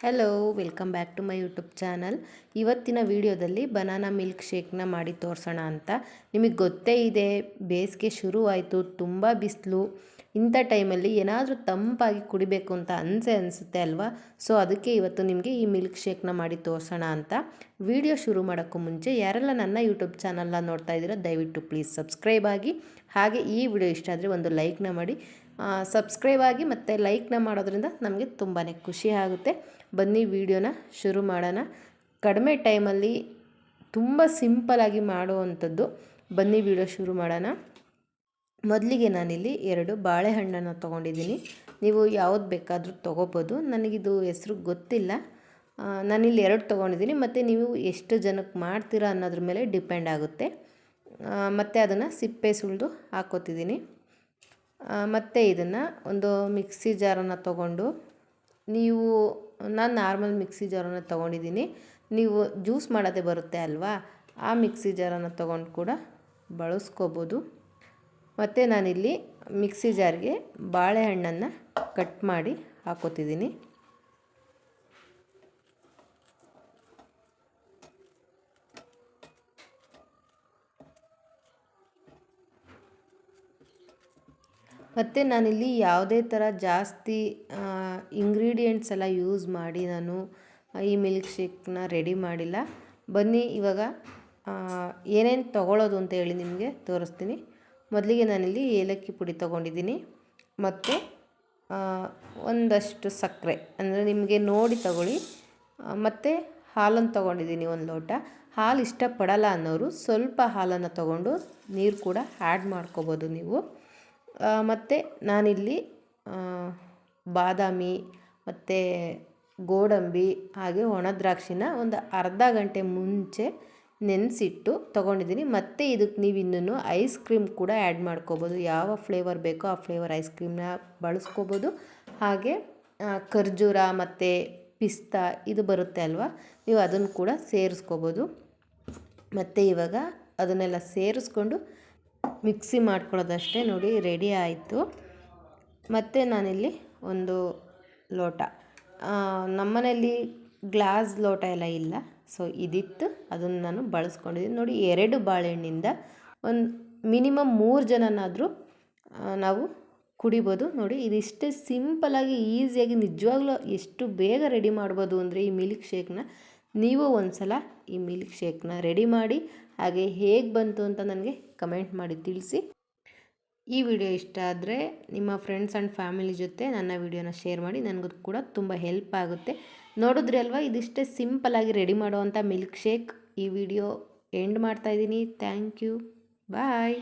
Hello, welcome back to my YouTube channel. ಇವತ್ತಿನ ವಿಡಿಯೋದಲ್ಲಿ banana milk ಶೇಕ್ನ ಮಾಡಿ ತೋರಿಸೋಣ ಅಂತ. ನಿಮಗೆ ಗೊತ್ತೇ ಇದೆ, ಬೇಸಿಗೆ ಶುರುವಾಯಿತು, ತುಂಬ ಬಿಸಿಲು. ಇಂಥ ಟೈಮಲ್ಲಿ ಏನಾದರೂ ತಂಪಾಗಿ ಕುಡಿಬೇಕು ಅಂತ ಅನಿಸುತ್ತೆ ಅಲ್ವಾ. ಸೊ ಅದಕ್ಕೆ ಇವತ್ತು ನಿಮಗೆ ಈ ಮಿಲ್ಕ್ ಶೇಕ್ನ ಮಾಡಿ ತೋರಿಸೋಣ ಅಂತ. ವಿಡಿಯೋ ಶುರು ಮಾಡೋಕ್ಕೂ ಮುಂಚೆ ಯಾರೆಲ್ಲ ನನ್ನ ಯೂಟ್ಯೂಬ್ ಚಾನಲ್ನ ನೋಡ್ತಾ ಇದ್ದೀರೋ ದಯವಿಟ್ಟು ಪ್ಲೀಸ್ ಸಬ್ಸ್ಕ್ರೈಬ್ ಆಗಿ, ಹಾಗೆ ಈ ವಿಡಿಯೋ ಇಷ್ಟ ಆದರೆ ಒಂದು ಲೈಕ್ನ ಮಾಡಿ. ಸಬ್ಸ್ಕ್ರೈಬ್ ಆಗಿ ಮತ್ತು ಲೈಕ್ನ ಮಾಡೋದ್ರಿಂದ ನಮಗೆ ತುಂಬಾ ಖುಷಿ ಆಗುತ್ತೆ. ಬನ್ನಿ ವಿಡಿಯೋನ ಶುರು ಮಾಡೋಣ. ಕಡಿಮೆ ಟೈಮಲ್ಲಿ ತುಂಬ ಸಿಂಪಲಾಗಿ ಮಾಡುವಂಥದ್ದು. ಬನ್ನಿ ವಿಡಿಯೋ ಶುರು ಮಾಡೋಣ. ಮೊದಲಿಗೆ ನಾನಿಲ್ಲಿ 2 ಬಾಳೆಹಣ್ಣನ್ನು ತೊಗೊಂಡಿದ್ದೀನಿ. ನೀವು ಯಾವ್ದು ಬೇಕಾದರೂ ತೊಗೋಬೋದು. ನನಗಿದು ಹೆಸರು ಗೊತ್ತಿಲ್ಲ. ನಾನಿಲ್ಲಿ 2 ತೊಗೊಂಡಿದ್ದೀನಿ. ಮತ್ತು ನೀವು ಎಷ್ಟು ಜನಕ್ಕೆ ಮಾಡ್ತೀರಾ ಅನ್ನೋದ್ರ ಮೇಲೆ ಡಿಪೆಂಡ್ ಆಗುತ್ತೆ. ಮತ್ತು ಅದನ್ನು ಸಿಪ್ಪೆ ಸುಲಿದು ಹಾಕ್ಕೋತಿದ್ದೀನಿ. ಮತ್ತು ಇದನ್ನು ಒಂದು ಮಿಕ್ಸಿ ಜಾರನ್ನು ತೊಗೊಂಡು, ನಾನು ನಾರ್ಮಲ್ ಮಿಕ್ಸಿ ಜಾರನ್ನು ತೊಗೊಂಡಿದ್ದೀನಿ. ನೀವು ಜ್ಯೂಸ್ ಮಾಡೋದೇ ಬರುತ್ತೆ ಅಲ್ವಾ, ಆ ಮಿಕ್ಸಿ ಜಾರನ್ನು ತೊಗೊಂಡು ಕೂಡ ಬಳಸ್ಕೋಬೋದು. ಮತ್ತು ನಾನಿಲ್ಲಿ ಮಿಕ್ಸಿ ಜಾರ್ಗೆ ಬಾಳೆಹಣ್ಣನ್ನು ಕಟ್ ಮಾಡಿ ಹಾಕ್ಕೋತಿದ್ದೀನಿ. ಮತ್ತು ನಾನಿಲ್ಲಿ ಯಾವುದೇ ಥರ ಜಾಸ್ತಿ ಇಂಗ್ರೀಡಿಯೆಂಟ್ಸ್ ಎಲ್ಲ ಯೂಸ್ ಮಾಡಿ ನಾನು ಈ ಮಿಲ್ಕ್ ಶೇಕ್ನ ರೆಡಿ ಮಾಡಿಲ್ಲ. ಬನ್ನಿ ಇವಾಗ ಏನೇನು ತೊಗೊಳ್ಳೋದು ಅಂತ ಹೇಳಿ ನಿಮಗೆ ತೋರಿಸ್ತೀನಿ. ಮೊದಲಿಗೆ ನಾನಿಲ್ಲಿ ಏಲಕ್ಕಿ ಪುಡಿ ತೊಗೊಂಡಿದ್ದೀನಿ. ಮತ್ತು ಒಂದಷ್ಟು ಸಕ್ಕರೆ, ಅಂದರೆ ನಿಮಗೆ ನೋಡಿ ತಗೊಳ್ಳಿ. ಮತ್ತು ಹಾಲನ್ನು ತೊಗೊಂಡಿದ್ದೀನಿ 1 ಲೋಟ. ಹಾಲು ಇಷ್ಟಪಡಲ್ಲ ಅನ್ನೋರು ಸ್ವಲ್ಪ ಹಾಲನ್ನು ತೊಗೊಂಡು ನೀರು ಕೂಡ ಆ್ಯಡ್ ಮಾಡ್ಕೋಬೋದು ನೀವು. ಮತ್ತು ನಾನಿಲ್ಲಿ ಬಾದಾಮಿ ಮತ್ತು ಗೋಡಂಬಿ ಹಾಗೆ ಒಣ ದ್ರಾಕ್ಷಿನ ಒಂದು ಅರ್ಧ ಗಂಟೆ ಮುಂಚೆ ನೆನೆಸಿಟ್ಟು ತೊಗೊಂಡಿದ್ದೀನಿ. ಮತ್ತು ಇದಕ್ಕೆ ನೀವು ಇನ್ನೂ ಐಸ್ ಕ್ರೀಮ್ ಕೂಡ ಆ್ಯಡ್ ಮಾಡ್ಕೋಬೋದು. ಯಾವ ಫ್ಲೇವರ್ ಬೇಕೋ ಆ ಫ್ಲೇವರ್ ಐಸ್ ಕ್ರೀಮ್ನ ಬಳಸ್ಕೋಬೋದು. ಹಾಗೆ ಖರ್ಜೂರ ಮತ್ತು ಪಿಸ್ತಾ ಇದು ಬರುತ್ತೆ ಅಲ್ವಾ, ನೀವು ಅದನ್ನು ಕೂಡ ಸೇರಿಸ್ಕೋಬೋದು. ಮತ್ತು ಇವಾಗ ಅದನ್ನೆಲ್ಲ ಸೇರಿಸ್ಕೊಂಡು ಮಿಕ್ಸಿ ಮಾಡ್ಕೊಳ್ಳೋದಷ್ಟೇ. ನೋಡಿ ರೆಡಿ ಆಯಿತು. ಮತ್ತು ನಾನಿಲ್ಲಿ 1 ಲೋಟ, ನಮ್ಮನೇಲಿ ಗ್ಲಾಸ್ ಲೋಟ ಎಲ್ಲ ಇಲ್ಲ, ಸೊ ಇದಿತ್ತು, ಅದನ್ನು ನಾನು ಬಳಸ್ಕೊಂಡಿದ್ದೀನಿ. ನೋಡಿ 2 ಬಾಳೆಹಣ್ಣಿಂದ ಒಂದು ಮಿನಿಮಮ್ 3 ಜನನಾದರೂ ನಾವು ಕುಡಿಬೋದು. ನೋಡಿ ಇದಿಷ್ಟೇ ಸಿಂಪಲಾಗಿ ಈಸಿಯಾಗಿ ನಿಜವಾಗ್ಲೂ ಎಷ್ಟು ಬೇಗ ರೆಡಿ ಮಾಡ್ಬೋದು ಅಂದರೆ ಈ ಮಿಲ್ಕ್ ಶೇಕ್ನ. ನೀವು ಒಂದು ಸಲ ಈ ಮಿಲ್ಕ್ ಶೇಕ್ನ ರೆಡಿ ಮಾಡಿ, ಹಾಗೆ ಹೇಗೆ ಬಂತು ಅಂತ ನನಗೆ ಕಮೆಂಟ್ ಮಾಡಿ ತಿಳಿಸಿ. ಈ ವಿಡಿಯೋ ಇಷ್ಟ ಆದರೆ ನಿಮ್ಮ ಫ್ರೆಂಡ್ಸ್ ಆ್ಯಂಡ್ ಫ್ಯಾಮಿಲಿ ಜೊತೆ ನನ್ನ ವಿಡಿಯೋನ ಶೇರ್ ಮಾಡಿ, ನನಗೂ ಕೂಡ ತುಂಬ ಹೆಲ್ಪ್ ಆಗುತ್ತೆ. ನೋಡಿದ್ರಿ ಅಲ್ವಾ, ಇದಿಷ್ಟೇ ಸಿಂಪಲಾಗಿ ರೆಡಿ ಮಾಡುವಂಥ ಮಿಲ್ಕ್ ಶೇಕ್. ಈ ವಿಡಿಯೋ ಎಂಡ್ ಮಾಡ್ತಾಯಿದ್ದೀನಿ. Thank you, bye.